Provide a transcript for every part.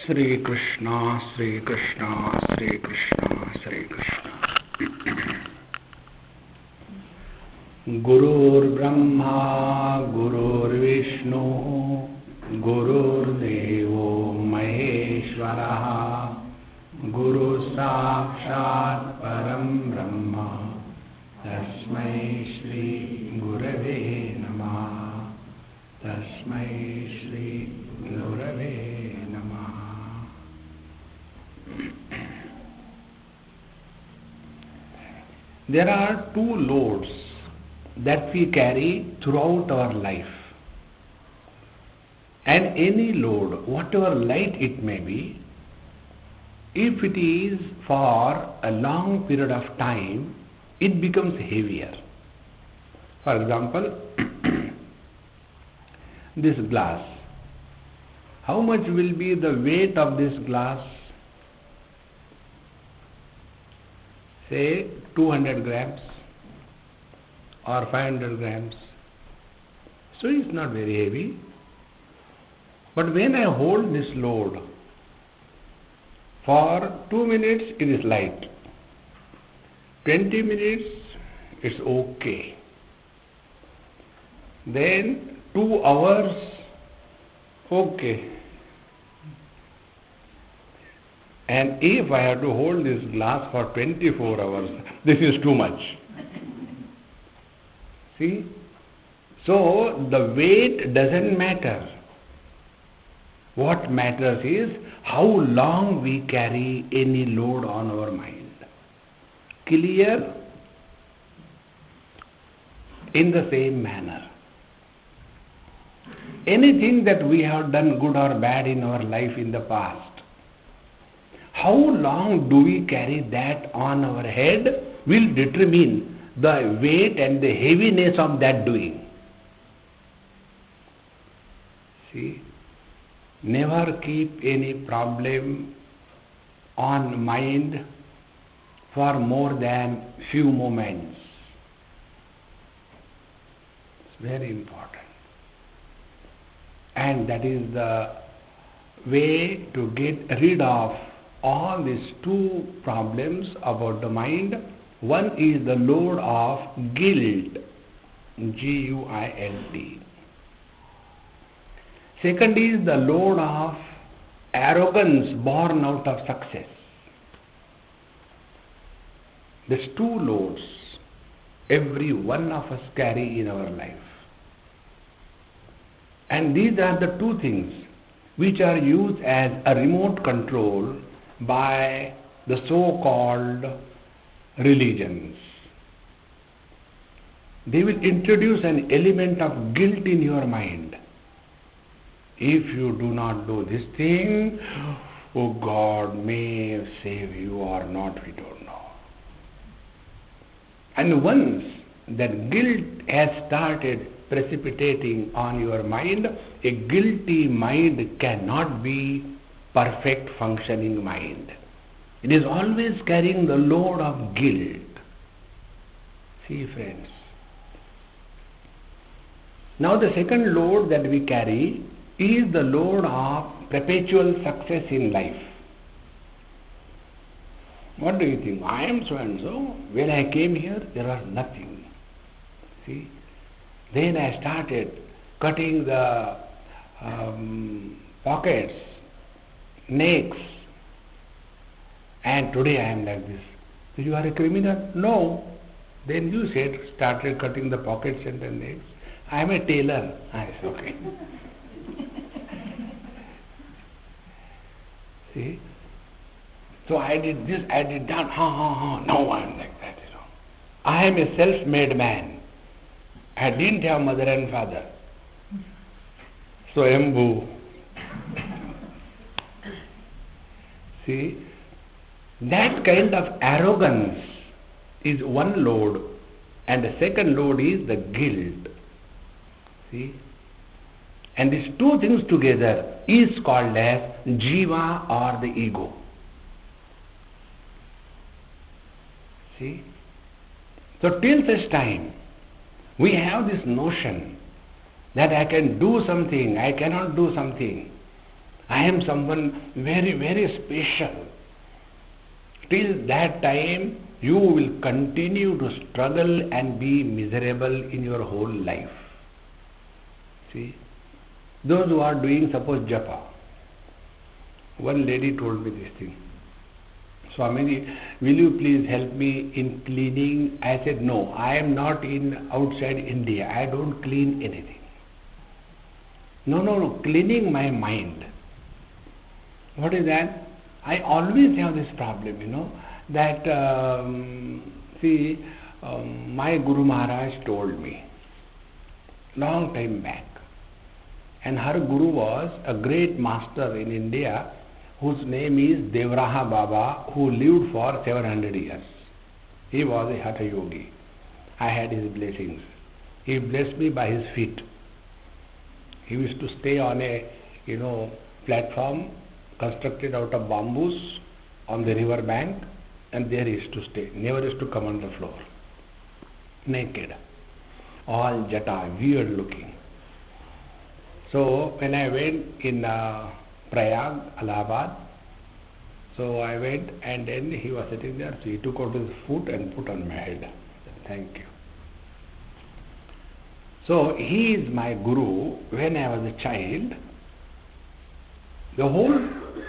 Sri Krishna, Sri Krishna, Sri Krishna, Sri Krishna. Gurur Brahma, Gurur Vishnu, Gurur Devo Maheshwaraha, Guru Sakshat Param Brahma, Tasmai Shri Gurave Namah, Tasmai Shri Gurave Namah. There are two loads that we carry throughout our life. And any load, whatever light it may be, if it is for a long period of time, it becomes heavier. For example, this glass. How much will be the weight of this glass? Say 200 grams or 500 grams. So it's not very heavy. But when I hold this load, for 2 minutes it is light. 20 minutes it's okay. Then 2 hours, okay. And if I have to hold this glass for 24 hours, this is too much. See? So the weight doesn't matter. What matters is how long we carry any load on our mind. Clear? In the same manner, anything that we have done good or bad in our life in the past, how long do we carry that on our head will determine the weight and the heaviness of that doing. See? Never keep any problem on mind for more than few moments. It's very important. And that is the way to get rid of all these two problems about the mind. One is the load of guilt, G-U-I-L-T. Second is the load of arrogance born out of success. These two loads every one of us carry in our life. And these are the two things which are used as a remote control by the so-called religions. They will introduce an element of guilt in your mind. If you do not do this thing, oh God may save you or not, we don't know. And once that guilt has started precipitating on your mind, a guilty mind cannot be perfect functioning mind. It is always carrying the load of guilt. See, friends. Now the second load that we carry is the load of perpetual success in life. What do you think? I am so and so. When I came here, there was nothing. See? Then I started cutting the pockets, necks, and today I am like this. So you are a criminal? No. Then you started cutting the pockets and the necks. I am a tailor. I said, okay. See? So I did this, I did that, now I am like that, I am a self-made man. I didn't have mother and father. So Embu. See? That kind of arrogance is one load, and the second load is the guilt. See? And these two things together is called as jiva or the ego. See? So till such time, we have this notion that I can do something, I cannot do something. I am someone very, very special. Till that time, you will continue to struggle and be miserable in your whole life. See, those who are doing, suppose, japa. One lady told me this thing. Swamiji, will you please help me in cleaning? I said, no, I am not in outside India. I don't clean anything. No, cleaning my mind. What is that? I always have this problem, that, my Guru Maharaj told me, long time back. And her Guru was a great master in India, whose name is Devraha Baba, who lived for 700 years. He was a Hatha Yogi. I had his blessings. He blessed me by his feet. He used to stay on a, platform constructed out of bamboos on the river bank, and there he used to stay. Never used to come on the floor. Naked. All jata, weird looking. So when I went in Prayag, Allahabad, so I went, and then he was sitting there, so he took out his foot and put on my head. Thank you. So he is my Guru. When I was a child, the whole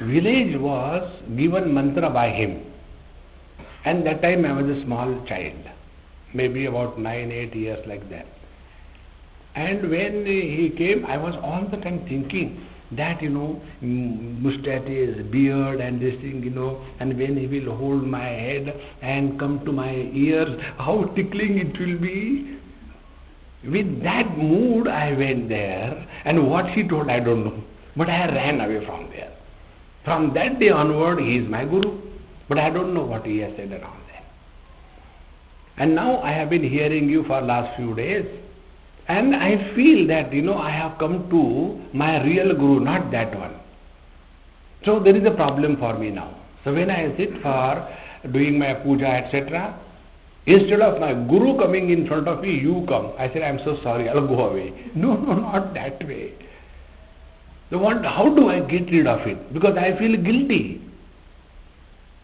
village was given mantra by him. And that time I was a small child, maybe about 9, 8 years, like that. And when he came, I was all the time thinking that, mustaches, beard and this thing, and when he will hold my head and come to my ears, how tickling it will be. With that mood, I went there, and what he told, I don't know. But I ran away from there. From that day onward, he is my Guru. But I don't know what he has said around there. And now I have been hearing you for last few days. And I feel that, I have come to my real Guru, not that one. So there is a problem for me now. So when I sit for doing my puja, etc., instead of my Guru coming in front of me, you come. I said, I am so sorry, I'll go away. No, not that way. So how do I get rid of it? Because I feel guilty.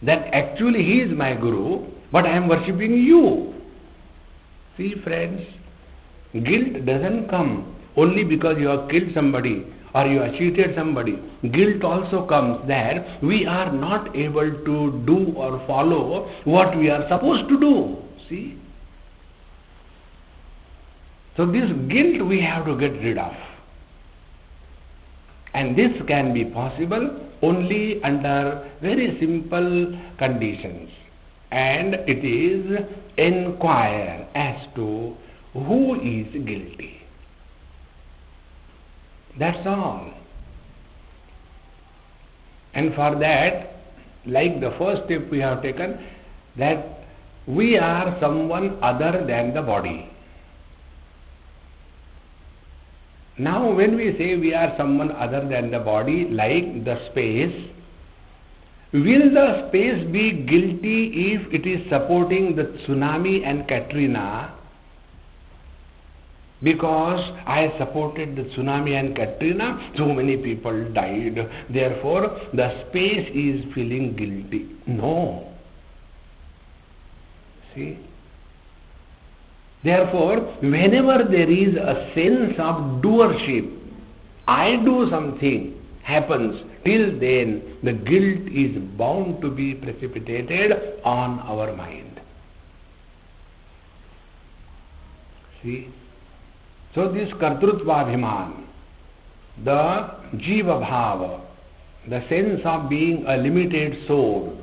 That actually he is my Guru, but I am worshipping you. See, friends, guilt doesn't come only because you have killed somebody or you have cheated somebody. Guilt also comes that we are not able to do or follow what we are supposed to do. See? So this guilt we have to get rid of. And this can be possible only under very simple conditions. And it is inquire as to who is guilty. That's all. And for that, like the first step we have taken, that we are someone other than the body. Now when we say we are someone other than the body, like the space, will the space be guilty if it is supporting the tsunami and Katrina? Because I supported the tsunami and Katrina, so many people died. Therefore, the space is feeling guilty. No. See? Therefore, whenever there is a sense of doership, I do something, happens, till then the guilt is bound to be precipitated on our mind. See? So this Kartrutva-bhiman, the Jiva Bhava, the sense of being a limited soul,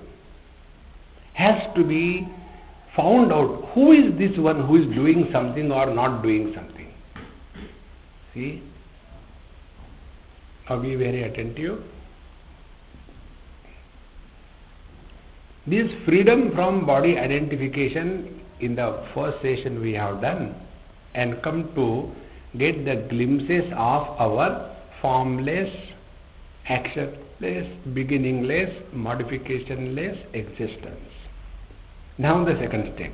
has to be found out. Who is this one who is doing something or not doing something? See? Now be very attentive. This freedom from body identification in the first session we have done, and come to get the glimpses of our formless, actionless, beginningless, modificationless existence. Now the second step.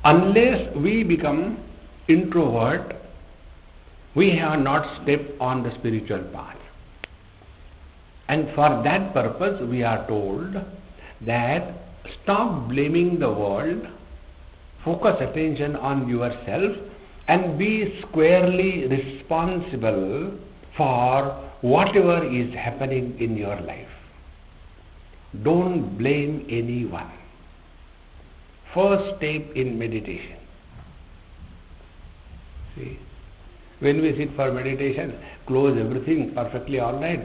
Unless we become introvert, we have not stepped on the spiritual path. And for that purpose, we are told that stop blaming the world, focus attention on yourself, and be squarely responsible for whatever is happening in your life. Don't blame anyone. First step in meditation. See, when we sit for meditation, close everything, perfectly all right.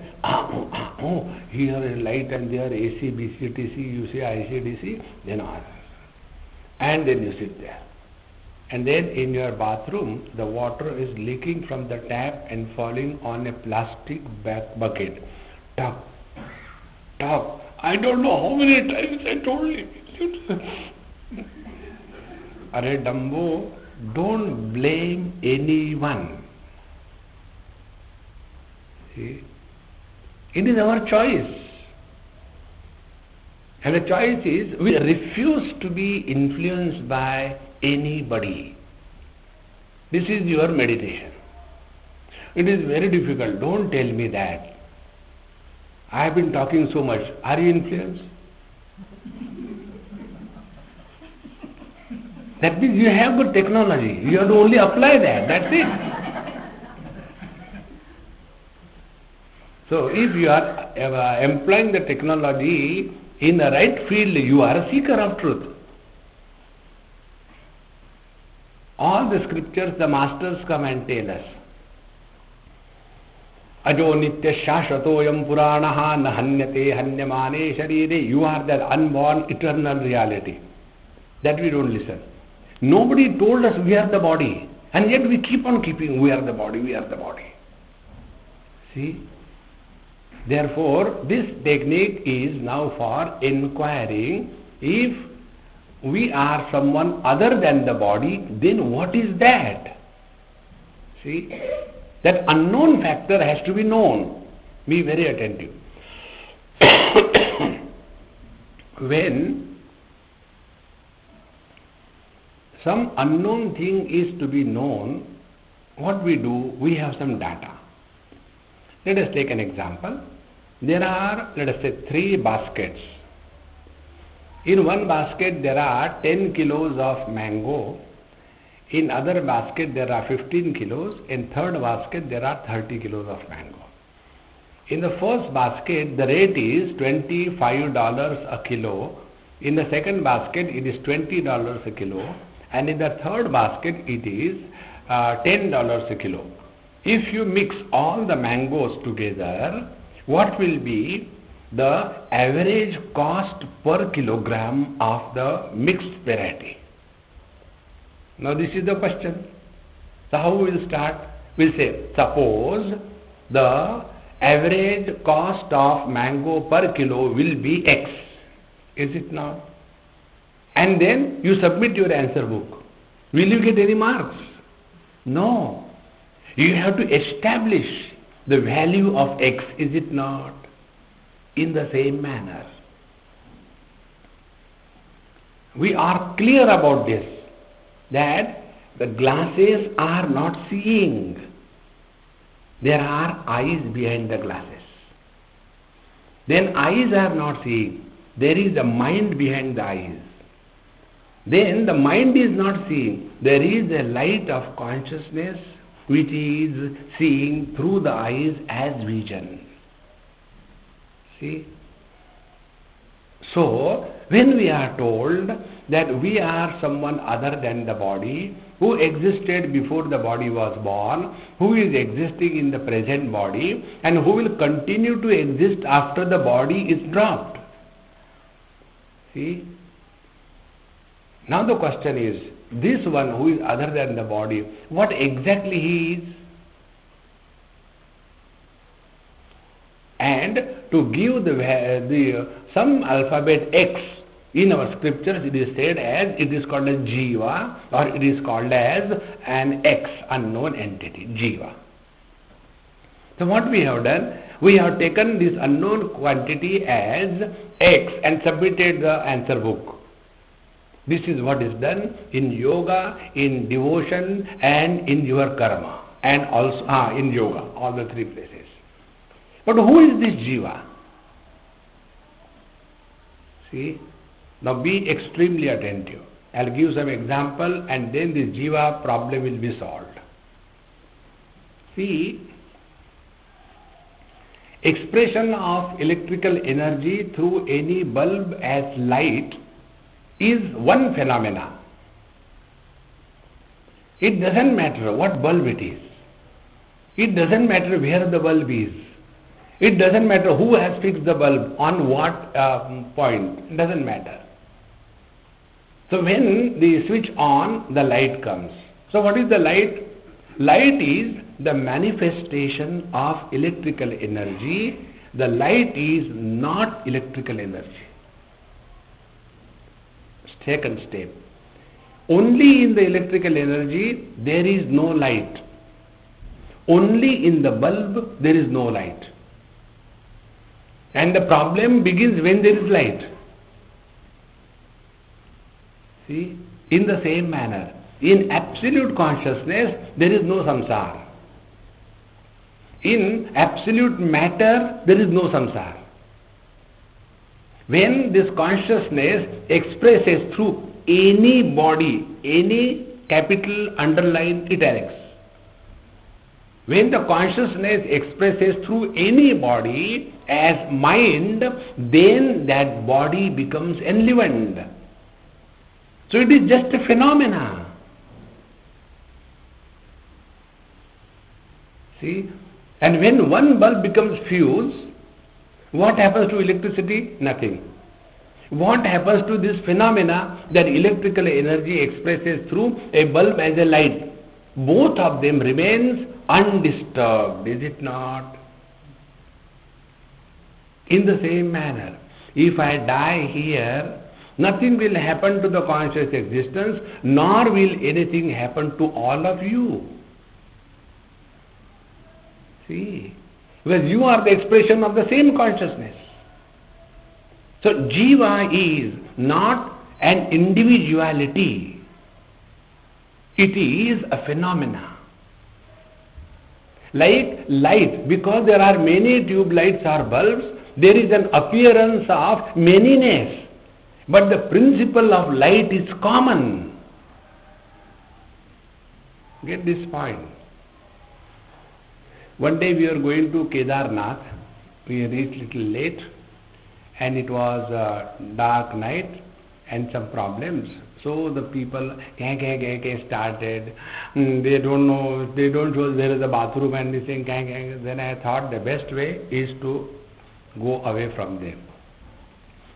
Here is light and there AC, BC, TC, you say IC, then on. And then you sit there. And then in your bathroom, the water is leaking from the tap and falling on a plastic bucket. Tap, tap. I don't know how many times I told you. Arey Dumbo, don't blame anyone. See? It is our choice. And the choice is, we refuse to be influenced by anybody. This is your meditation. It is very difficult. Don't tell me that. I have been talking so much. Are you influenced? That means you have good technology. You have to only apply that. That's it. So if you are employing the technology in the right field, you are a seeker of truth. All the scriptures, the masters come and tell us. Ajo nitya shashvatoyam puranaha nahanyate hanyamane sharire. You are that unborn eternal reality. That we don't listen. Nobody told us we are the body. And yet we keep on keeping, we are the body, we are the body. See? Therefore, this technique is now for inquiring if we are someone other than the body, then what is that? See? That unknown factor has to be known. Be very attentive. When some unknown thing is to be known, what we do, we have some data. Let us take an example. There are, let us say, 3 baskets. In one basket there are 10 kilos of mango. In other basket there are 15 kilos. In third basket there are 30 kilos of mango. In the first basket the rate is $25 a kilo. In the second basket it is $20 a kilo. And in the third basket it is $10 a kilo. If you mix all the mangoes together, what will be the average cost per kilogram of the mixed variety? Now this is the question. So how we will start? We will say, suppose the average cost of mango per kilo will be X. Is it not? And then you submit your answer book. Will you get any marks? No. You have to establish the value of X, is it not? In the same manner. We are clear about this, that the glasses are not seeing. There are eyes behind the glasses. Then eyes are not seeing. There is a mind behind the eyes. Then the mind is not seeing. There is a light of consciousness which is seeing through the eyes as vision. See? So, when we are told that we are someone other than the body, who existed before the body was born, who is existing in the present body, and who will continue to exist after the body is dropped. See? Now the question is, this one who is other than the body, what exactly he is? And to give some alphabet X in our scriptures, it is said as, it is called as Jiva, or it is called as an X, unknown entity, Jiva. So what we have done, we have taken this unknown quantity as X and submitted the answer book. This is what is done in yoga, in devotion, and in your karma. and also in yoga, all the three places. But who is this jiva? See, now be extremely attentive. I'll give some example and then this jiva problem will be solved. See, expression of electrical energy through any bulb as light is one phenomena. It doesn't matter what bulb it is. It doesn't matter where the bulb is. It doesn't matter who has fixed the bulb on what point. It doesn't matter. So when the switch on, the light comes. So what is the light? Light is the manifestation of electrical energy. The light is not electrical energy. Second step. Only in the electrical energy there is no light. Only in the bulb there is no light. And the problem begins when there is light. See, in the same manner, in absolute consciousness there is no samsara. In absolute matter there is no samsara. When this consciousness expresses through any body, any capital underline italics, when the consciousness expresses through any body as mind, then that body becomes enlivened. So it is just a phenomena. See? And when one bulb becomes fused, what happens to electricity? Nothing. What happens to this phenomena that electrical energy expresses through a bulb as a light? Both of them remains undisturbed, is it not? In the same manner, if I die here, nothing will happen to the conscious existence, nor will anything happen to all of you. See, because you are the expression of the same consciousness. So jiva is not an individuality. It is a phenomena. Like light, because there are many tube lights or bulbs, there is an appearance of manyness. But the principle of light is common. Get this point. One day we were going to Kedarnath. We reached little late and it was a dark night and some problems. So the people started. They don't know, they don't know there is a bathroom and they saying Then I thought the best way is to go away from them.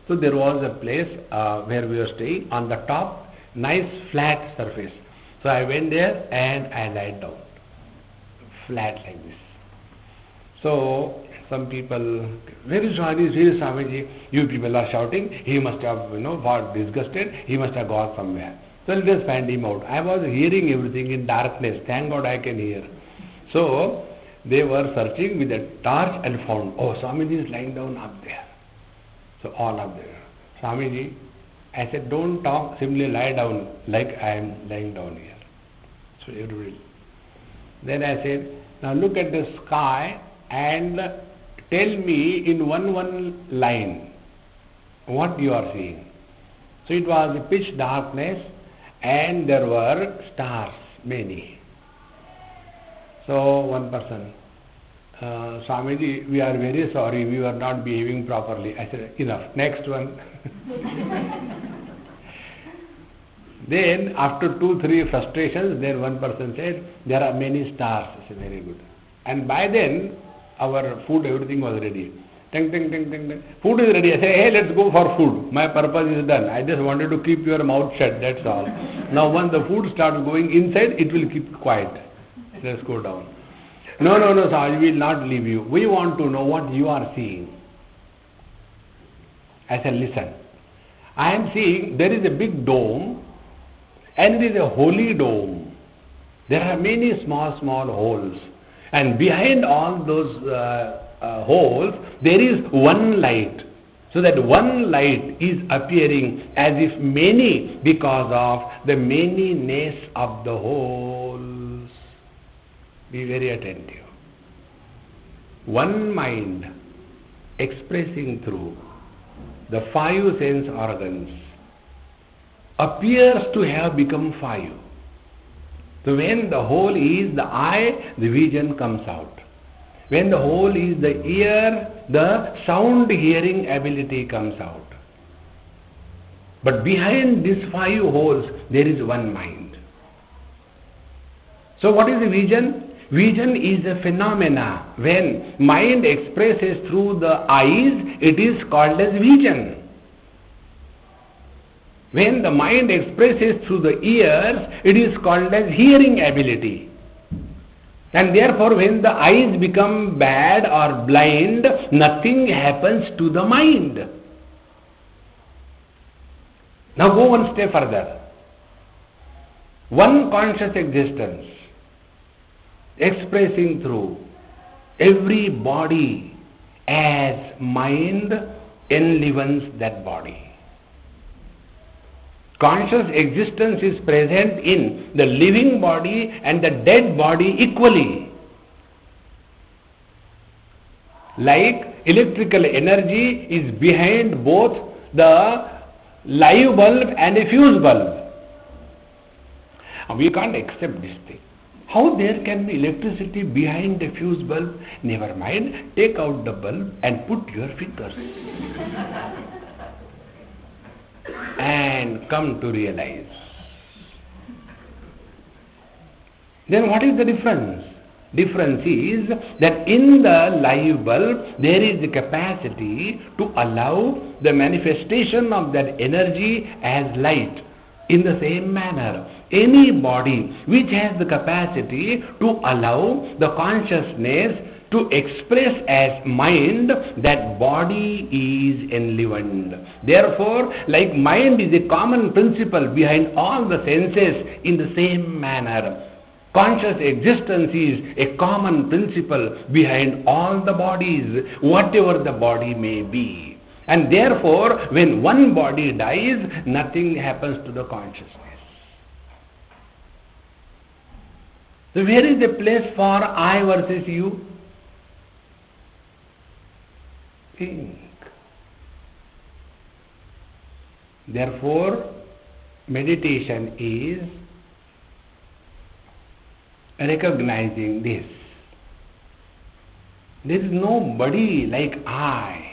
So there was a place where we were staying on the top, nice flat surface. So I went there and I lied down, flat like this. So some people, very sorry, Swamiji, you people are shouting, he must have, got disgusted, he must have gone somewhere. So let us find him out. I was hearing everything in darkness, thank God I can hear. So they were searching with a torch and found, oh, Swamiji is lying down up there. So all up there. Swamiji, I said, don't talk, simply lie down like I am lying down here. So everybody. Then I said, now look at the sky and tell me in one line what you are seeing. So it was a pitch darkness and there were stars, many. So one person, Swamiji, we are very sorry, we were not behaving properly. I said, enough, next one. Then after 2-3 frustrations, then one person said, there are many stars. I said, very good. And by then, our food, everything was ready. Ting, ting, ting, ting, ting. Food is ready. I said, hey, let's go for food. My purpose is done. I just wanted to keep your mouth shut, that's all. Now once the food starts going inside, it will keep quiet. Let's go down. No, Swami, we will not leave you. We want to know what you are seeing. I said, listen. I am seeing there is a big dome and it is a holy dome. There are many small holes. And behind all those holes, there is one light. So that one light is appearing as if many because of the manyness of the holes. Be very attentive. One mind expressing through the five sense organs appears to have become five. So when the whole is the eye, the vision comes out. When the whole is the ear, the sound hearing ability comes out. But behind these five holes, there is one mind. So what is the vision? Vision is a phenomena. When mind expresses through the eyes, it is called as vision. When the mind expresses through the ears, it is called as hearing ability. And therefore, when the eyes become bad or blind, nothing happens to the mind. Now go one step further. One conscious existence expressing through every body as mind enlivens that body. Conscious existence is present in the living body and the dead body equally. Like electrical energy is behind both the live bulb and a fuse bulb. We can't accept this thing. How there can be electricity behind a fuse bulb? Never mind, take out the bulb and put your fingers. And come to realize. Then what is the difference? Difference is that in the live bulb there is the capacity to allow the manifestation of that energy as light. In the same manner, any body which has the capacity to allow the consciousness to express as mind, that body is enlivened. Therefore, like mind is a common principle behind all the senses, in the same manner, conscious existence is a common principle behind all the bodies, whatever the body may be. And therefore, when one body dies, nothing happens to the consciousness. So where is the place for I versus you? Think. Therefore, meditation is recognizing this. There is nobody like I.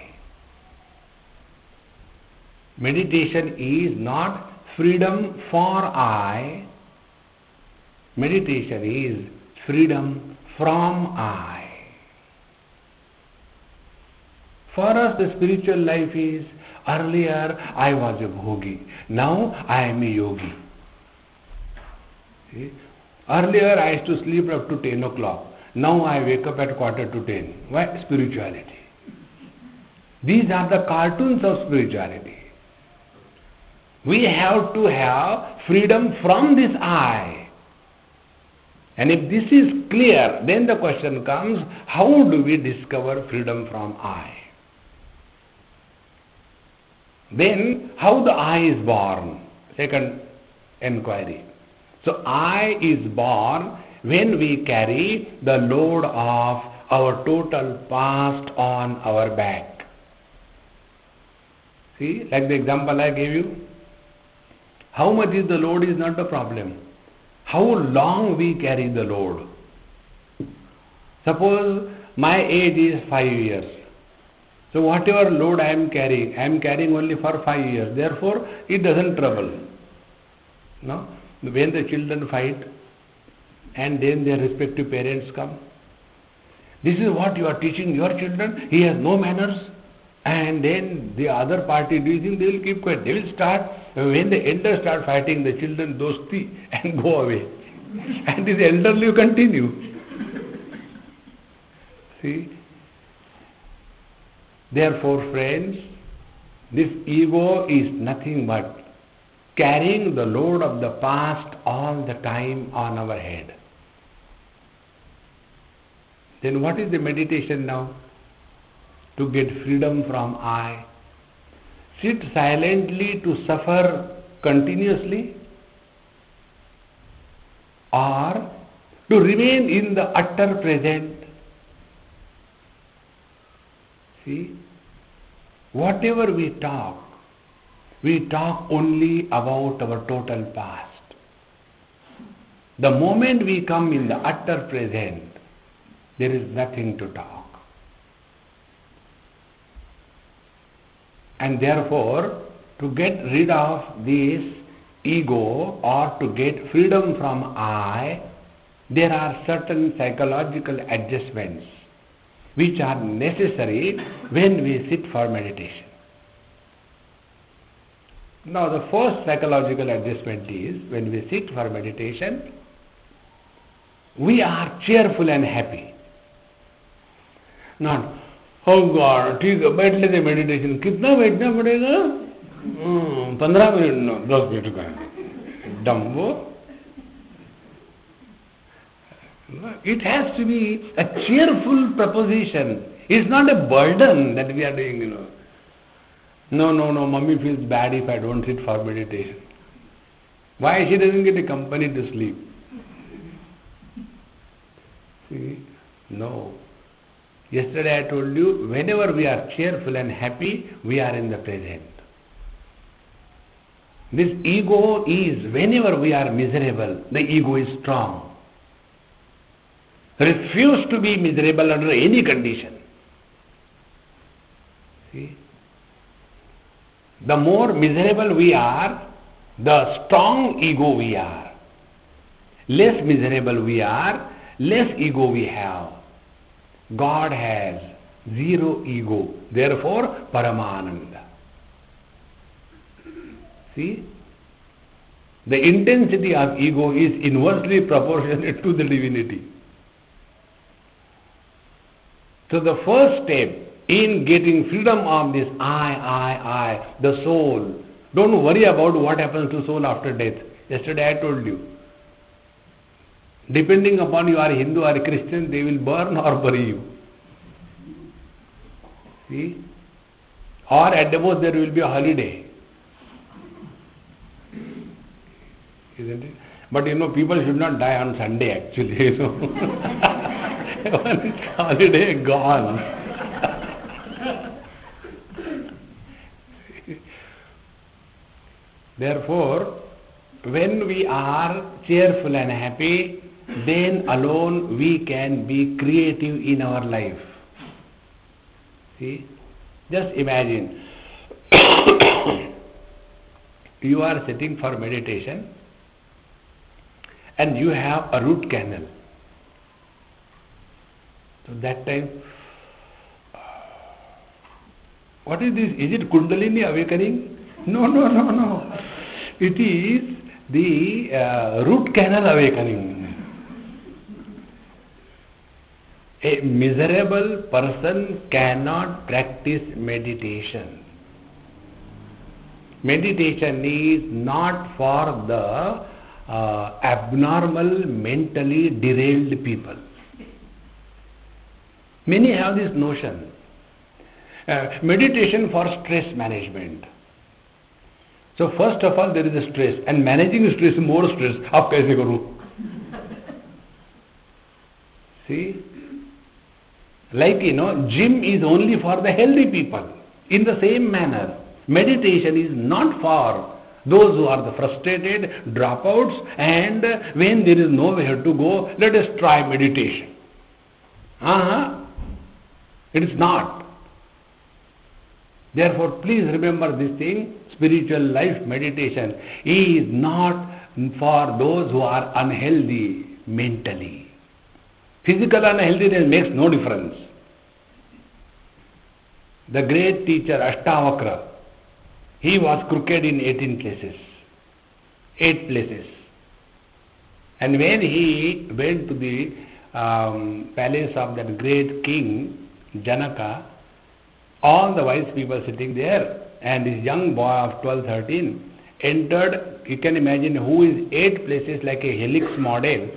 Meditation is not freedom for I. Meditation is freedom from I. For us, the spiritual life is, earlier I was a bhogi, now I am a yogi. See? Earlier I used to sleep up to 10 o'clock, now I wake up at quarter to 10. Why? Spirituality. These are the cartoons of spirituality. We have to have freedom from this I. And if this is clear, then the question comes, how do we discover freedom from I? Then, how the I is born? Second enquiry. So, I is born when we carry the load of our total past on our back. See, like the example I gave you. How much is the load is not the problem. How long we carry the load. Suppose my age is 5 years. So whatever load I am carrying only for 5 years. Therefore, it doesn't trouble. No? When the children fight and then their respective parents come. This is what you are teaching your children. He has no manners. And then the other party, do you think they will keep quiet? They will start, when the elders start fighting, the children dosti and go away. And this elderly will continue. See? Therefore, friends, this ego is nothing but carrying the load of the past all the time on our head. Then what is the meditation now? To get freedom from I. Sit silently to suffer continuously, or to remain in the utter present. See, whatever we talk only about our total past. The moment we come in the utter present, there is nothing to talk. And therefore, to get rid of this ego or to get freedom from I, there are certain psychological adjustments which are necessary when we sit for meditation. Now, the first psychological adjustment is when we sit for meditation, we are cheerful and happy. Not, oh God, ठीक है, बैठ लेते meditation. कितना बैठना पड़ेगा? 15 minute, 10 minute का. Dumbo. It has to be a cheerful proposition. It's not a burden that we are doing, No, mummy feels bad if I don't sit for meditation. Why? She doesn't get a company to sleep. See? No. Yesterday I told you, whenever we are cheerful and happy, we are in the present. This ego is, whenever we are miserable, the ego is strong. Refuse to be miserable under any condition. See? The more miserable we are, the strong ego we are. Less miserable we are, less ego we have. God has zero ego, therefore Paramananda. See? The intensity of ego is inversely proportionate to the divinity. So the first step in getting freedom of this I, the soul. Don't worry about what happens to soul after death. Yesterday I told you. Depending upon you are Hindu or Christian, they will burn or bury you. See? Or at the most there will be a holiday. Isn't it? But people should not die on Sunday actually. One holiday gone. Therefore, when we are cheerful and happy, then alone we can be creative in our life. See? Just imagine, you are sitting for meditation and you have a root canal. So that time, what is this? Is it Kundalini awakening? No. It is the root canal awakening. A miserable person cannot practice meditation. Meditation is not for the abnormal, mentally derailed people. Many have this notion. Meditation for stress management. So first of all there is a stress, and managing stress, more stress. Ab kaise karu? See? Like, gym is only for the healthy people. In the same manner, meditation is not for those who are the frustrated, dropouts, and when there is nowhere to go, let us try meditation. It is not. Therefore, please remember this thing, spiritual life meditation is not for those who are unhealthy mentally. Physical unhealthiness makes no difference. The great teacher Ashtavakra, he was crooked in 18 places. 8 places. And when he went to the palace of that great king, Janaka, all the wise people sitting there, and this young boy of 12, 13 entered. You can imagine who is 8 places like a helix model,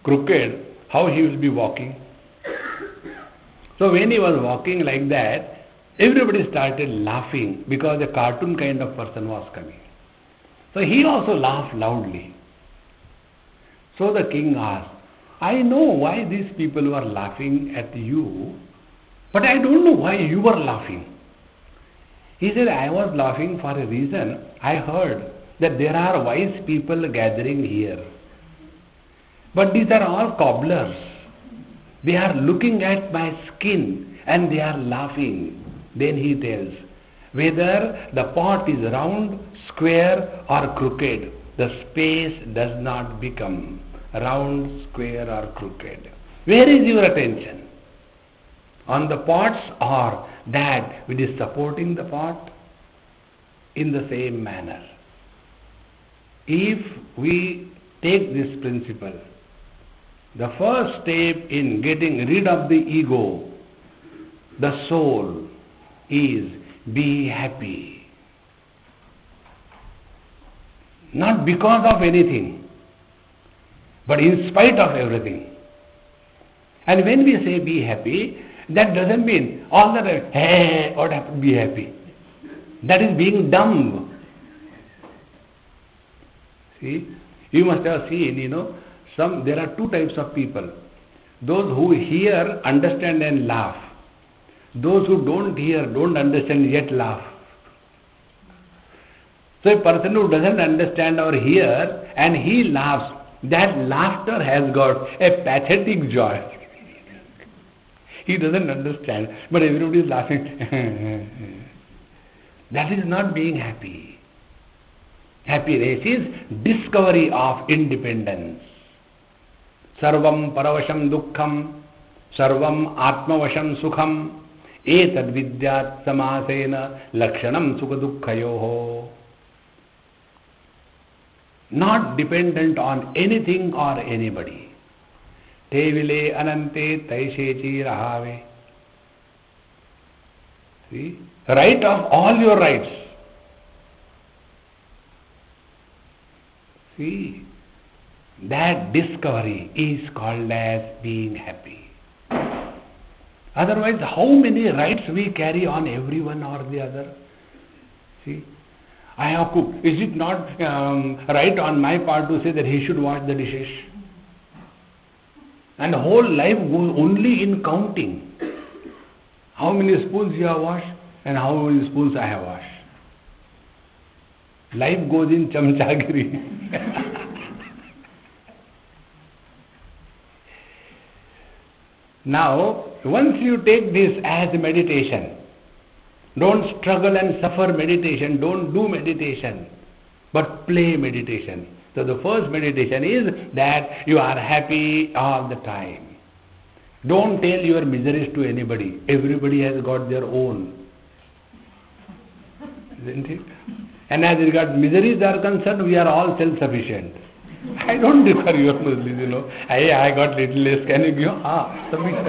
crooked, how he will be walking. So when he was walking like that, everybody started laughing because a cartoon kind of person was coming. So he also laughed loudly. So the king asked, I know why these people were laughing at you, but I don't know why you were laughing. He said, I was laughing for a reason. I heard that there are wise people gathering here. But these are all cobblers. They are looking at my skin and they are laughing. Then he tells, whether the pot is round, square or crooked, the space does not become round, square or crooked. Where is your attention? On the pots or that which is supporting the pot? In the same manner, if we take this principle, the first step in getting rid of the ego, the soul, is be happy. Not because of anything, but in spite of everything. And when we say be happy, that doesn't mean all the time, hey, what happened, be happy. That is being dumb. See, you must have seen, there are two types of people. Those who hear, understand and laugh. Those who don't hear, don't understand yet laugh. So a person who doesn't understand or hear and he laughs, that laughter has got a pathetic joy. He doesn't understand, but everybody is laughing. That is not being happy. Happiness is discovery of independence. Sarvam paravasham dukkham, sarvam atmavasham sukham, etad vidyat samasena lakshanam sukha dukkhayoho. Not dependent on anything or anybody. Tevile anante taishechi rahave. See? Right of all your rights. See? That discovery is called as being happy. Otherwise, how many rights we carry on everyone or the other? See? I have cooked. Is it not right on my part to say that he should wash the dishes? And the whole life goes only in counting. How many spoons you have washed and how many spoons I have washed. Life goes in chamchagiri. Now, once you take this as meditation, don't struggle and suffer meditation, don't do meditation, but play meditation. So the first meditation is that you are happy all the time. Don't tell your miseries to anybody. Everybody has got their own. Isn't it? And as regards miseries are concerned, we are all self-sufficient. I don't require your miseries, I got little less, can you give? Sufficient.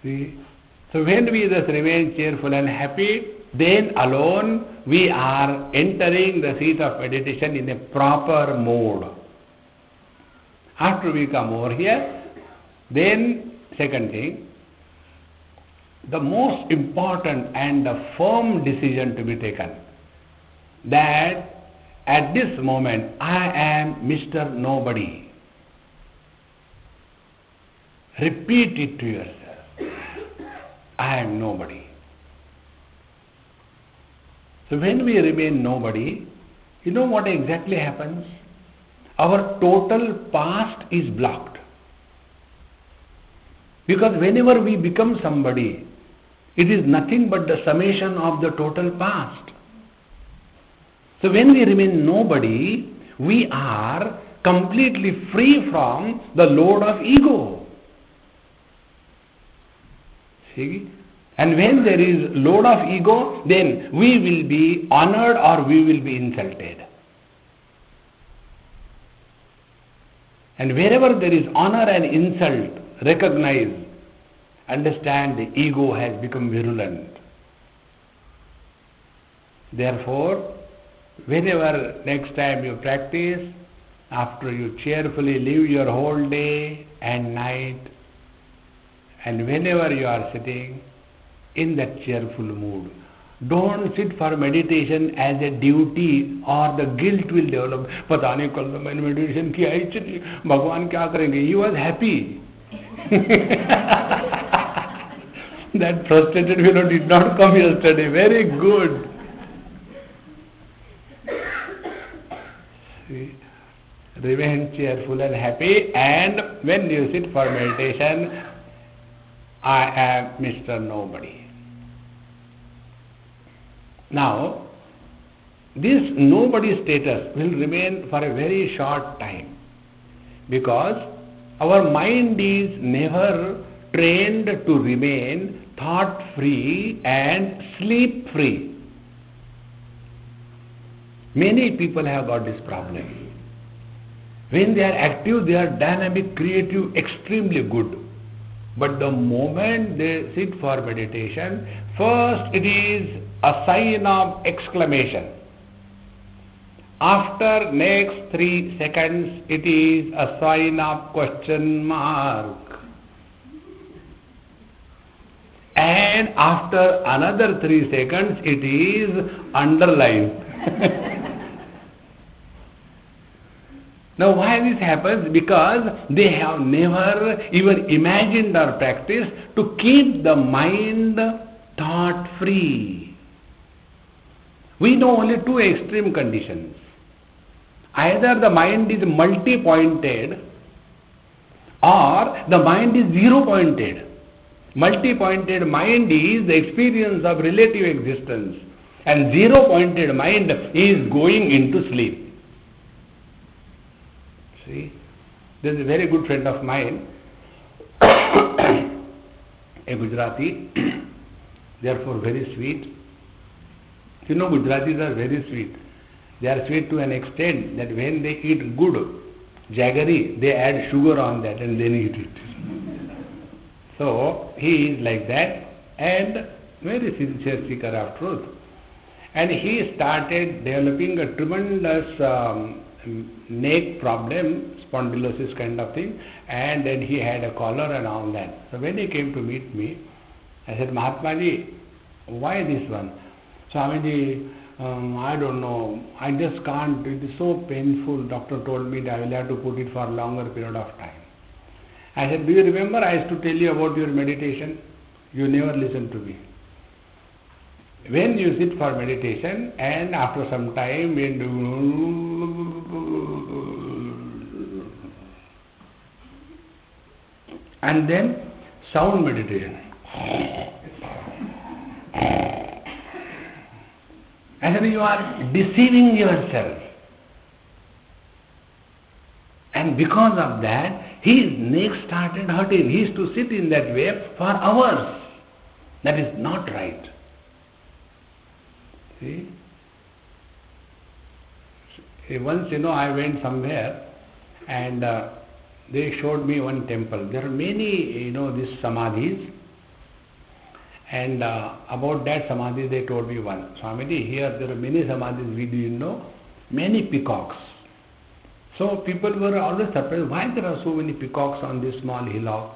See? So when we thus remain cheerful and happy, then alone we are entering the seat of meditation in a proper mode. After we come over here, then second thing, the most important and the firm decision to be taken, that at this moment I am Mr. Nobody. Repeat it to yourself. I am nobody. So when we remain nobody, you know what exactly happens? Our total past is blocked. Because whenever we become somebody, it is nothing but the summation of the total past. So when we remain nobody, we are completely free from the load of ego. See? And when there is load of ego, then we will be honored or we will be insulted. And wherever there is honor and insult, recognize, understand the ego has become virulent. Therefore, whenever next time you practice, after you cheerfully live your whole day and night, and whenever you are sitting in that cheerful mood, Don't sit for meditation as a duty or the guilt will develop. पता नहीं कल तो मैंने meditation किया ही नहीं, भगवान क्या करेंगे? He was happy. That frustrated fellow did not come yesterday. Very good. See? Remain cheerful and happy, and when you sit for meditation, I am Mr. Nobody. Now, this nobody status will remain for a very short time, because our mind is never trained to remain thought-free and sleep-free. Many people have got this problem. When they are active, they are dynamic, creative, extremely good. But the moment they sit for meditation, first it is a sign of exclamation. After next 3 seconds, it is a sign of question mark. And after another 3 seconds, it is underlined. Now, why this happens? Because they have never even imagined or practiced to keep the mind thought-free. We know only 2 extreme conditions. Either the mind is multi-pointed or the mind is zero-pointed. Multi-pointed mind is the experience of relative existence, and zero-pointed mind is going into sleep. See, there is a very good friend of mine, a Gujarati, therefore very sweet. You know, Gujaratis are very sweet. They are sweet to an extent that when they eat good jaggery, they add sugar on that and then eat it. So, he is like that, and very sincere seeker of truth. And he started developing a tremendous neck problem, spondylosis kind of thing, and then he had a collar and all that. So when he came to meet me, I said, Mahatma ji, why this one? Swamiji, I don't know, I just can't, it is so painful. Doctor told me that I will have to put it for a longer period of time. I said, do you remember I used to tell you about your meditation? You never listened to me. When you sit for meditation and after some time, and then sound meditation. I said, you are deceiving yourself. And because of that, his neck started hurting. He used to sit in that way for hours. That is not right. See? Once, I went somewhere and they showed me one temple. There are many, these samadhis. And about that samadhi, they told me one. Swamiji, here there are many samadhis, we didn't know. Many peacocks. So people were always surprised, why there are so many peacocks on this small hillock?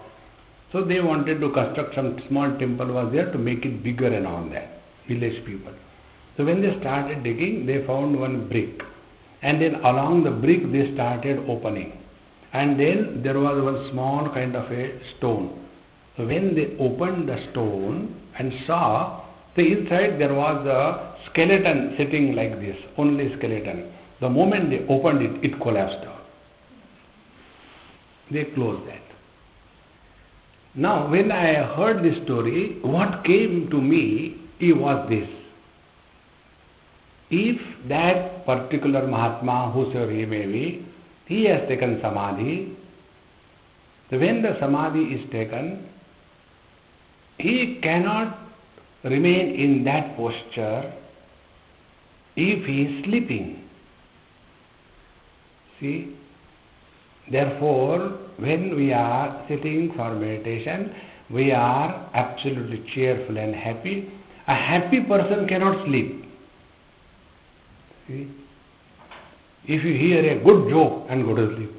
So they wanted to construct some small temple was there to make it bigger and all that, village people. So when they started digging, they found one brick. And then along the brick they started opening. And then there was one small kind of a stone. So when they opened the stone and saw, the inside there was a skeleton sitting like this, only skeleton. The moment they opened it, it collapsed down. They closed that. Now, when I heard this story, what came to me was this. If that particular Mahatma, whosoever he may be, he has taken Samadhi, so when the Samadhi is taken, he cannot remain in that posture if he is sleeping. See? Therefore, when we are sitting for meditation, we are absolutely cheerful and happy. A happy person cannot sleep. See? If you hear a good joke and go to sleep,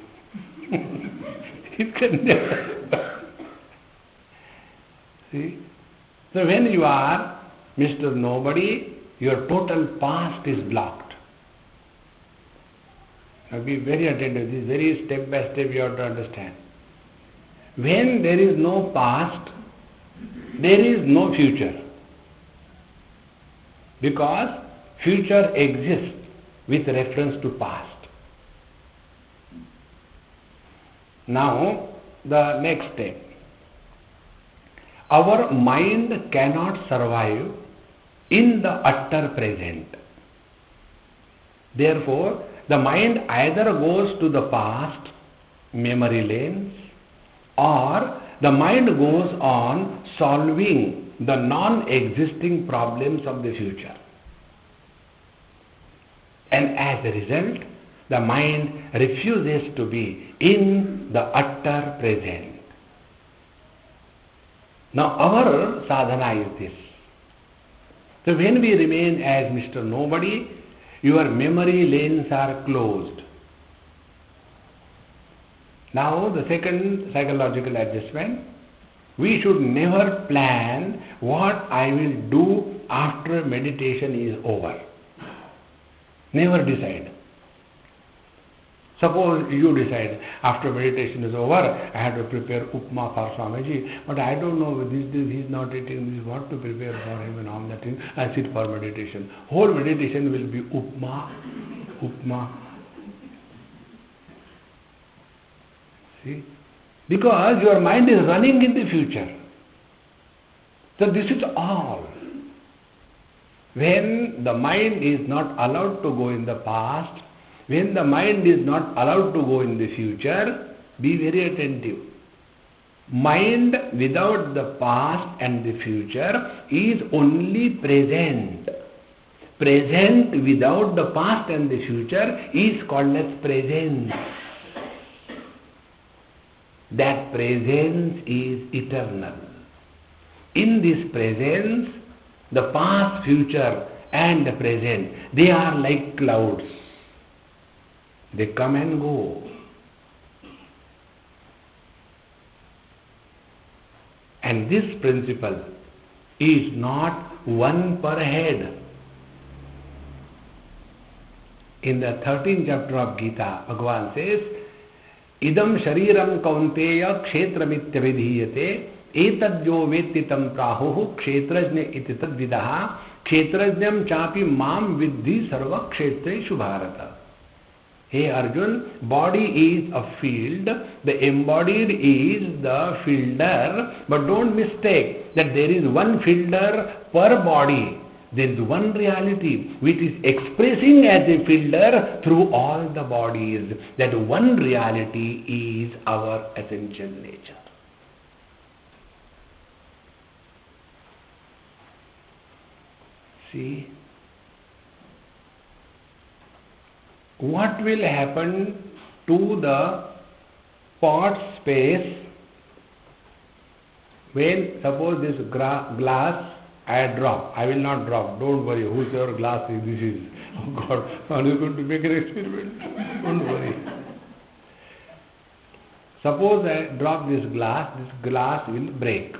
it can never. See? So when you are Mr. Nobody, your total past is blocked. Now be very attentive. This is very step by step you have to understand. When there is no past, there is no future. Because future exists with reference to past. Now, the next step. Our mind cannot survive in the utter present. Therefore, the mind either goes to the past, memory lanes, or the mind goes on solving the non-existing problems of the future. And as a result, the mind refuses to be in the utter present. Now our sadhana is this. So when we remain as Mr. Nobody, your memory lanes are closed. Now the second psychological adjustment, we should never plan what I will do after meditation is over. Never decide. Suppose you decide, after meditation is over, I have to prepare upma for Swamiji, but I don't know, this he is not eating, this what to prepare for him and all that thing. I sit for meditation. Whole meditation will be upma. See? Because your mind is running in the future. So this is all. When the mind is not allowed to go in the past, when the mind is not allowed to go in the future, be very attentive. Mind without the past and the future is only present. Present without the past and the future is called as presence. That presence is eternal. In this presence, the past, future and the present, they are like clouds. They come and go. And this principle is not one per head. In the 13th chapter of Gita, Bhagavan says, Idam shariram kaunteya kshetramitya vidhiyate etadyo vettitam prahuhu kshetrajna iti tadvidaha kshetrajnam chapi mam vidhi sarva kshetreshu bharata. Hey Arjun, body is a field, the embodied is the fielder, but don't mistake that there is one fielder per body. There is one reality which is expressing as a fielder through all the bodies. That one reality is our essential nature. See? What will happen to the pot space when suppose this glass I drop? I will not drop. Don't worry. Whosoever glass is, this is. Oh God, are you going to make an experiment? Don't worry. Suppose I drop this glass will break.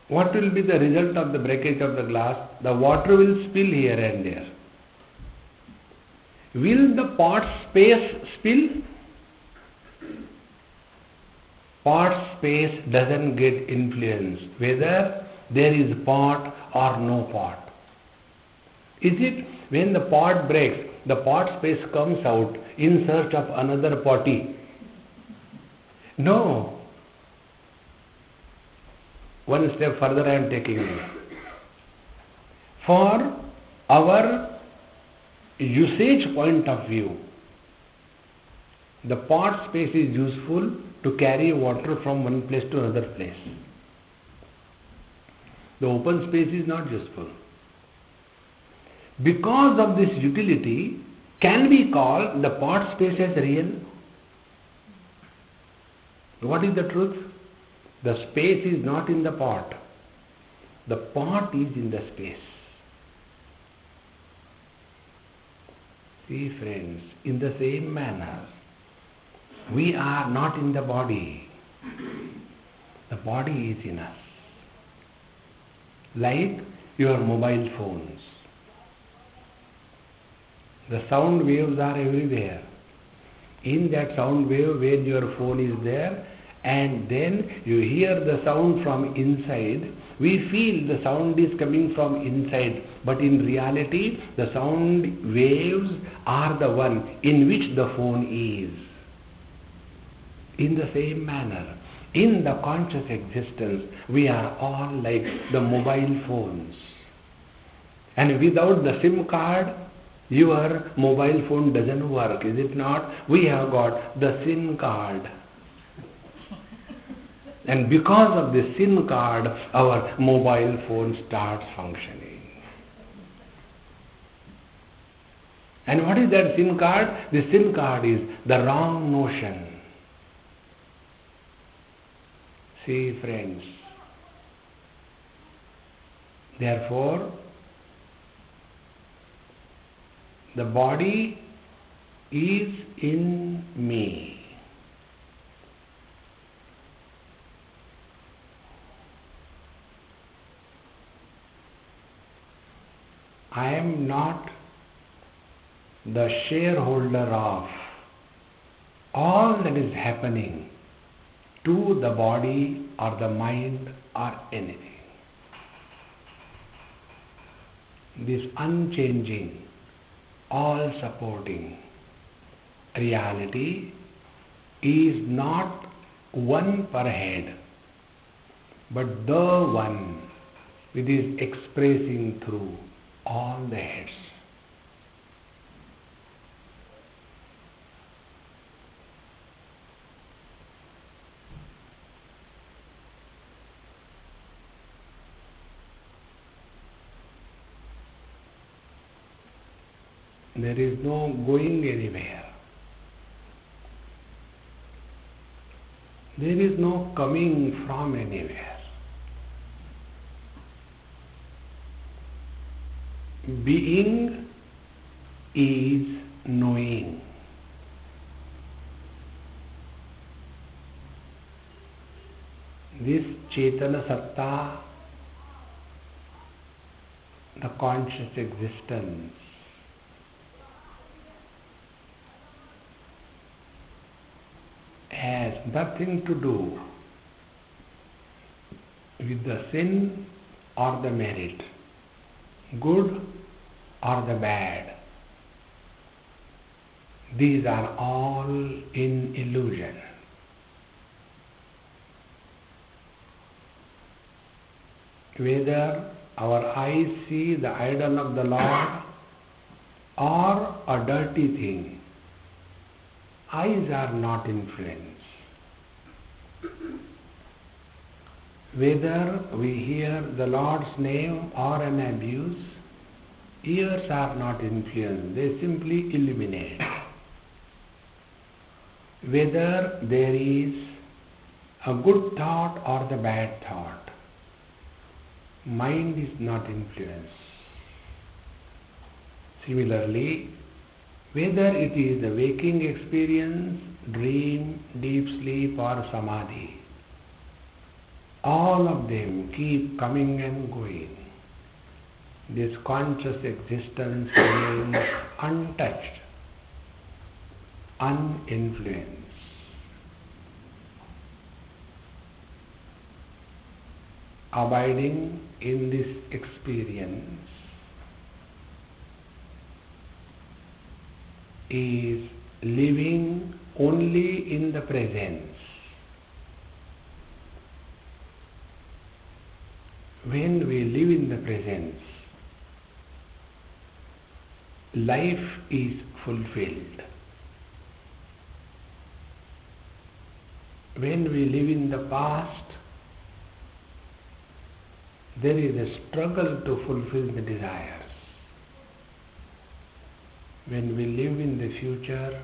What will be the result of the breakage of the glass? The water will spill here and there. Will the pot space spill? Pot space doesn't get influenced whether there is pot or no pot. Is it when the pot breaks, the pot space comes out in search of another potty? No. One step further I am taking you. For our usage point of view, the pot space is useful to carry water from one place to another place. The open space is not useful. Because of this utility, can we call the pot space as real? What is the truth? The space is not in the pot. The pot is in the space. See friends, in the same manner, we are not in the body. The body is in us. Like your mobile phones. The sound waves are everywhere. In that sound wave, when your phone is there, and then you hear the sound from inside, we feel the sound is coming from inside, but in reality, the sound waves are the one in which the phone is. In the same manner, in the conscious existence, we are all like the mobile phones. And without the SIM card, your mobile phone doesn't work, is it not? We have got the SIM card. And because of the SIM card, our mobile phone starts functioning. And what is that SIM card? The SIM card is the wrong notion. See, friends, therefore, the body is in me. I am not the shareholder of all that is happening to the body or the mind or anything. This unchanging, all-supporting reality is not one per head, but the one which is expressing through all the heads. There is no going anywhere. There is no coming from anywhere. Being is knowing. This Chetana Satta, the conscious existence, has nothing to do with the sin or the merit, good or the bad. These are all in illusion. Whether our eyes see the idol of the Lord or a dirty thing, eyes are not influenced. Whether we hear the Lord's name or an abuse, ears are not influenced, they simply illuminate. Whether there is a good thought or the bad thought, mind is not influenced. Similarly, whether it is the waking experience, dream, deep sleep or samadhi, all of them keep coming and going. This conscious existence remains untouched, uninfluenced. Abiding in this experience is living only in the presence. When we live in the presence, life is fulfilled. When we live in the past, there is a struggle to fulfill the desires. When we live in the future,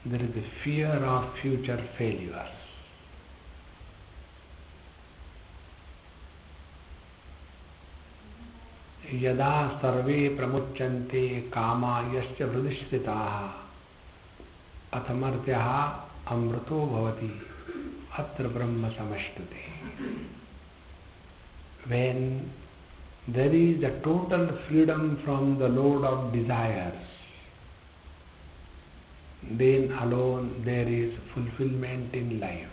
there is a fear of future failures. Yada sarve pramuchyante kama yasya vridishritaha athamartyaha amruto bhavati atra brahma samashtute. When there is a total freedom from the load of desires. Then alone there is fulfillment in life.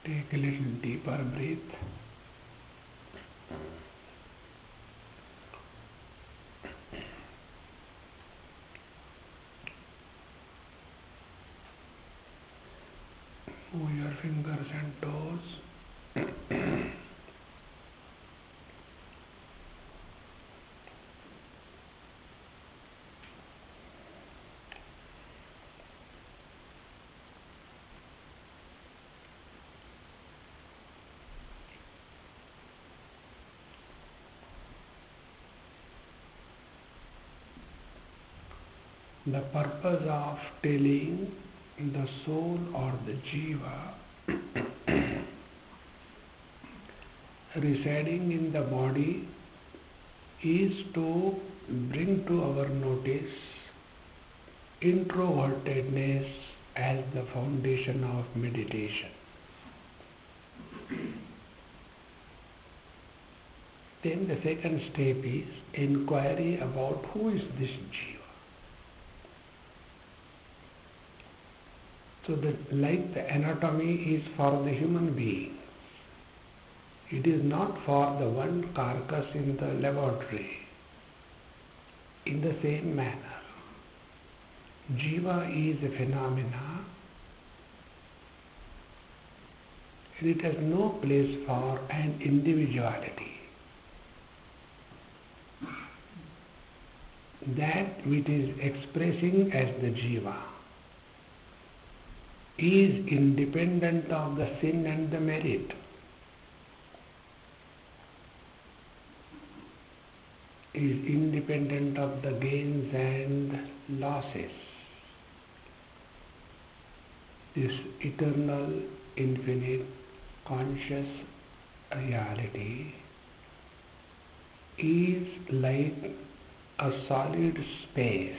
Take a little deeper breath. Move your fingers and toes. The purpose of telling the soul or the jiva residing in the body is to bring to our notice introvertedness as the foundation of meditation. Then the second step is inquiry about who is this jiva. So like the anatomy is for the human being, it is not for the one carcass in the laboratory. In the same manner, jiva is a phenomena and it has no place for an individuality. That which is expressing as the jiva is independent of the sin and the merit. Is independent of the gains and losses. This eternal, infinite, conscious reality is like a solid space.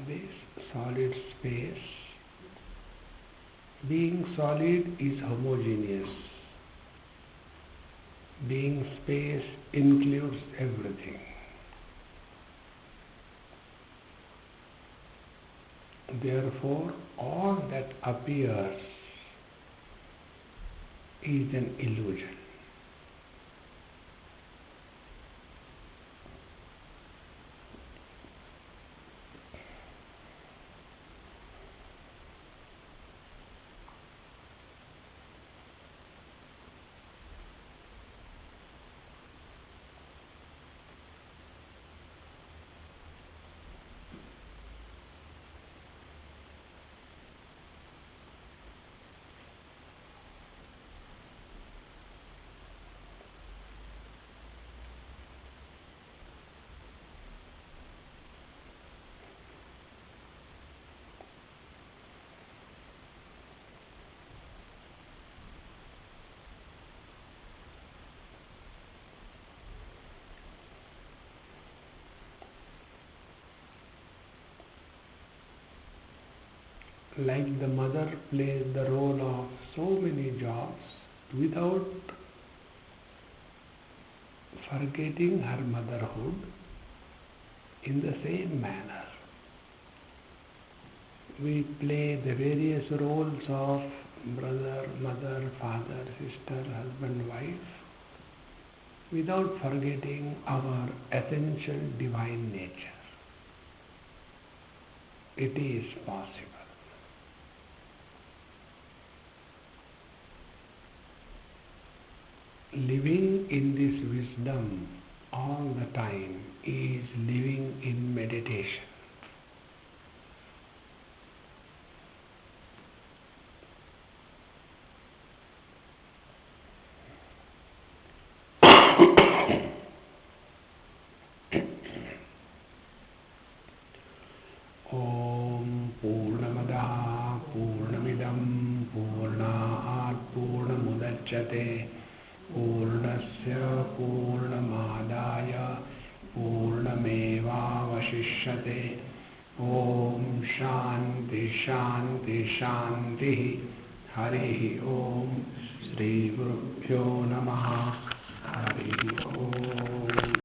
This solid space, being solid is homogeneous. Being space includes everything. Therefore, all that appears is an illusion. Like the mother plays the role of so many jobs without forgetting her motherhood, in the same manner we play the various roles of brother, mother, father, sister, husband, wife without forgetting our essential divine nature. It is possible. Living in this wisdom all the time is living in meditation. Om Purnamadaha Purnamidam Purnat Purnamudachyate Purnasya Purnamadaya Purnamevavashishyate. Om Shanti Shanti Shanti. Harihi Om. Shri Gurubhyo Namaha.